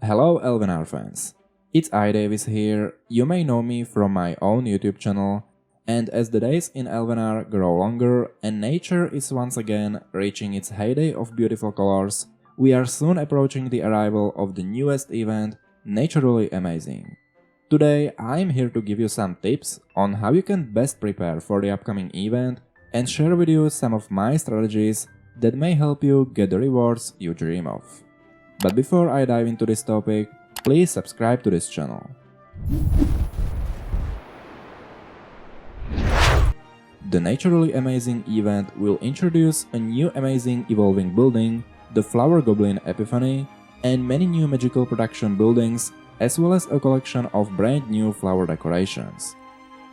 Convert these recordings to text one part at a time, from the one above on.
Hello Elvenar fans, it's iDavis here. You may know me from my own YouTube channel, and as the days in Elvenar grow longer and nature is once again reaching its heyday of beautiful colors, we are soon approaching the arrival of the newest event, Naturally Amazing. Today I'm here to give you some tips on how you can best prepare for the upcoming event and share with you some of my strategies that may help you get the rewards you dream of. But before I dive into this topic, please subscribe to this channel. The Naturally Amazing event will introduce a new amazing evolving building, the Flower Goblin Epiphany, and many new magical production buildings, as well as a collection of brand new flower decorations.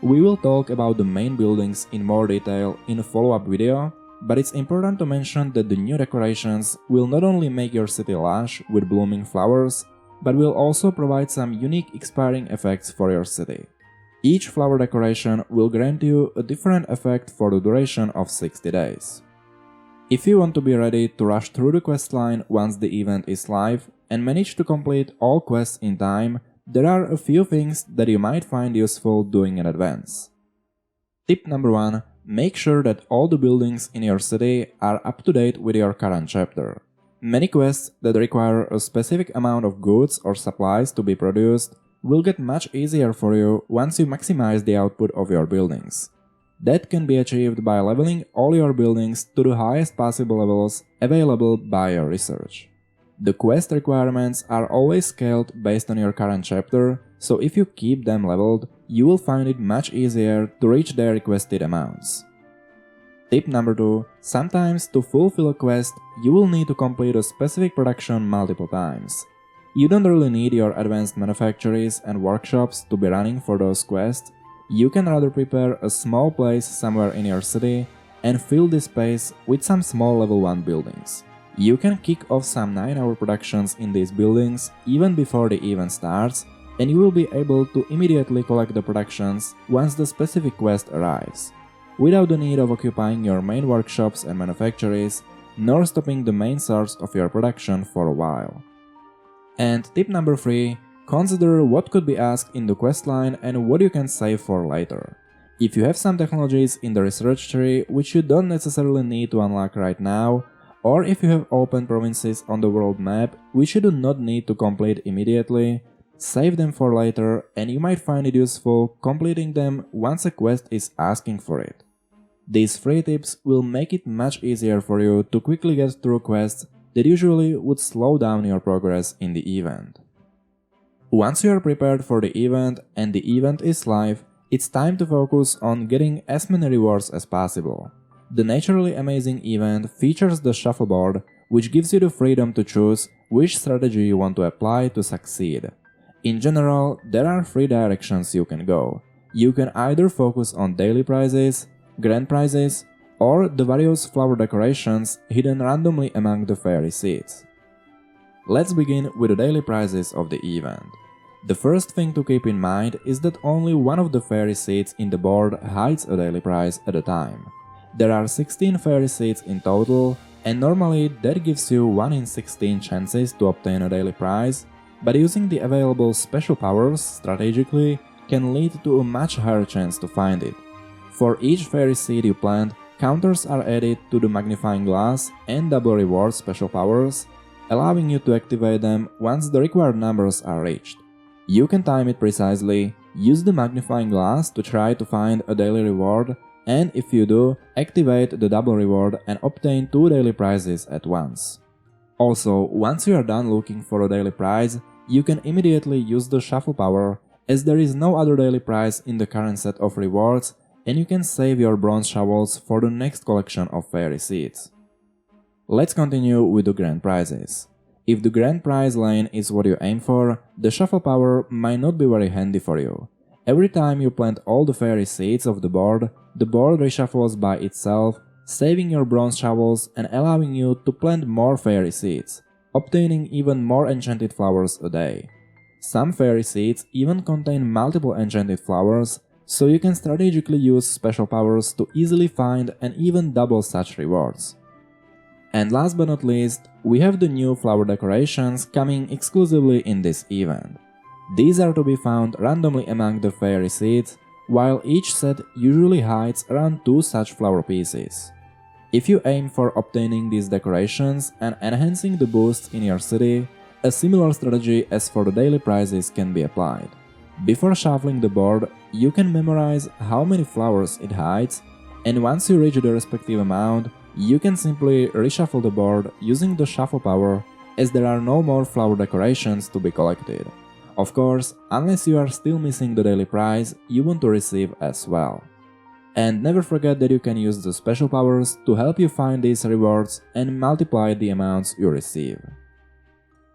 We will talk about the main buildings in more detail in a follow-up video, but it's important to mention that the new decorations will not only make your city lush with blooming flowers, but will also provide some unique expiring effects for your city. Each flower decoration will grant you a different effect for the duration of 60 days. If you want to be ready to rush through the questline once the event is live and manage to complete all quests in time, there are a few things that you might find useful doing in advance. Tip number 1. Make sure that all the buildings in your city are up to date with your current chapter. Many quests that require a specific amount of goods or supplies to be produced will get much easier for you once you maximize the output of your buildings. That can be achieved by leveling all your buildings to the highest possible levels available by your research. The quest requirements are always scaled based on your current chapter, so if you keep them leveled, you will find it much easier to reach their requested amounts. Tip number 2. Sometimes to fulfill a quest, you will need to complete a specific production multiple times. You don't really need your advanced manufactories and workshops to be running for those quests. You can rather prepare a small place somewhere in your city and fill this space with some small level 1 buildings. You can kick off some 9-hour productions in these buildings even before the event starts, and you will be able to immediately collect the productions once the specific quest arrives, without the need of occupying your main workshops and manufactories, nor stopping the main source of your production for a while. And tip number 3. Consider what could be asked in the questline and what you can save for later. If you have some technologies in the research tree which you don't necessarily need to unlock right now, or if you have open provinces on the world map which you do not need to complete immediately, save them for later and you might find it useful completing them once a quest is asking for it. These 3 tips will make it much easier for you to quickly get through quests that usually would slow down your progress in the event. Once you are prepared for the event and the event is live, it's time to focus on getting as many rewards as possible. The Naturally Amazing event features the shuffleboard, which gives you the freedom to choose which strategy you want to apply to succeed. In general, there are 3 directions you can go. You can either focus on daily prizes, grand prizes, or the various flower decorations hidden randomly among the fairy seeds. Let's begin with the daily prizes of the event. The first thing to keep in mind is that only one of the fairy seeds in the board hides a daily prize at a time. There are 16 fairy seeds in total, and normally that gives you 1 in 16 chances to obtain a daily prize, but using the available special powers strategically can lead to a much higher chance to find it. For each fairy seed you plant, counters are added to the magnifying glass and double reward special powers, allowing you to activate them once the required numbers are reached. You can time it precisely, use the magnifying glass to try to find a daily reward, and if you do, activate the double reward and obtain 2 daily prizes at once. Also, once you are done looking for a daily prize, you can immediately use the shuffle power, as there is no other daily prize in the current set of rewards, and you can save your bronze shovels for the next collection of fairy seeds. Let's continue with the grand prizes. If the grand prize lane is what you aim for, the shuffle power might not be very handy for you. Every time you plant all the fairy seeds of the board reshuffles by itself, saving your bronze shovels and allowing you to plant more fairy seeds, obtaining even more enchanted flowers a day. Some fairy seeds even contain multiple enchanted flowers, so you can strategically use special powers to easily find and even double such rewards. And last but not least, we have the new flower decorations coming exclusively in this event. These are to be found randomly among the fairy seeds, while each set usually hides around 2 such flower pieces. If you aim for obtaining these decorations and enhancing the boosts in your city, a similar strategy as for the daily prizes can be applied. Before shuffling the board, you can memorize how many flowers it hides, and once you reach the respective amount, you can simply reshuffle the board using the shuffle power, as there are no more flower decorations to be collected. Of course, unless you are still missing the daily prize you want to receive as well. And never forget that you can use the special powers to help you find these rewards and multiply the amounts you receive.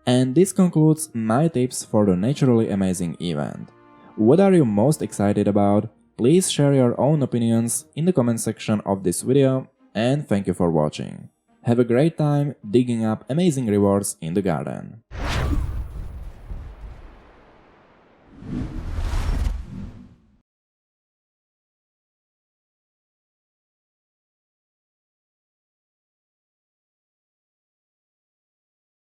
And this concludes my tips for the Naturally Amazing event. What are you most excited about? Please share your own opinions in the comment section of this video, and thank you for watching. Have a great time digging up amazing rewards in the garden.